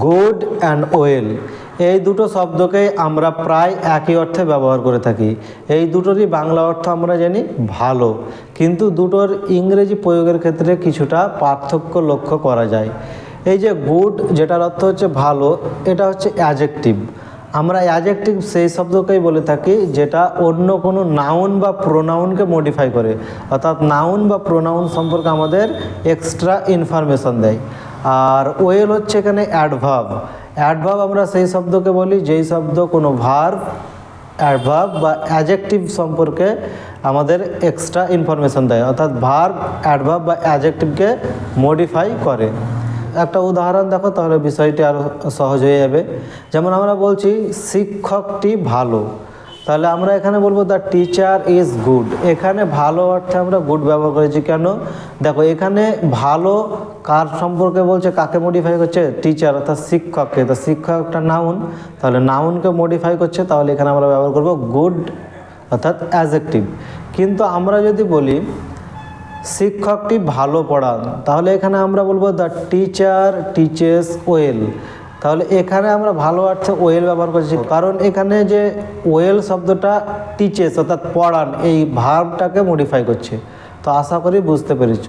Good and well এই দুটো শব্দকে আমরা প্রায় একই অর্থে ব্যবহার করে থাকি। এই দুটোরই বাংলা অর্থ আমরা জানি ভালো, কিন্তু দুটোর ইংরেজি প্রয়োগের ক্ষেত্রে কিছুটা পার্থক্য লক্ষ্য করা যায়। এই যে গুড, যেটার অর্থ হচ্ছে ভালো, এটা হচ্ছে অ্যাডজেক্টিভ। আমরা অ্যাডজেক্টিভ সেই শব্দকেই বলে থাকি যেটা অন্য কোনো নাউন বা প্রোনাউনকে মডিফাই করে, অর্থাৎ নাউন বা প্রোনাউন সম্পর্কে আমাদের এক্সট্রা ইনফরমেশন দেয়। আর ওয়েল হচ্ছে এখানে অ্যাডভার্ব। অ্যাডভার্ব আমরা সেই শব্দকে বলি যেই শব্দ কোনো ভার্ব, অ্যাডভার্ব বা অ্যাডজেক্টিভ সম্পর্কে আমাদের এক্সট্রা ইনফরমেশন দেয়, অর্থাৎ ভার্ব, অ্যাডভার্ব বা অ্যাডজেক্টিভকে মডিফাই করে। একটা উদাহরণ দেখো, তাহলে বিষয়টি আরও সহজ হয়ে যাবে। যেমন আমরা বলছি শিক্ষকটি ভালো, তাহলে আমরা এখানে বলবো দ্য টিচার ইজ গুড। এখানে ভালো অর্থে আমরা গুড ব্যবহার করেছি কেন? দেখো এখানে ভালো কার সম্পর্কে বলছে, কাকে মডিফাই করছে? টিচার অর্থাৎ শিক্ষককে। তো শিক্ষক একটা নাউন, তাহলে নাউনকে মডিফাই করছে, তাহলে এখানে আমরা ব্যবহার করব গুড অর্থাৎ অ্যাডজেক্টিভ। কিন্তু আমরা যদি বলি শিক্ষকটি ভালো পড়ান, তাহলে এখানে আমরা বলবো দ্য টিচার টিচেস ওয়েল। তাহলে এখানে আমরা ভালো অর্থে ওয়েল ব্যবহার করছি, কারণ এখানে যে ওয়েল শব্দটা টিচেস অর্থাৎ পড়ান এই ভার্বটাকে মডিফাই করছে। তো আশা করি বুঝতে পেরেছো।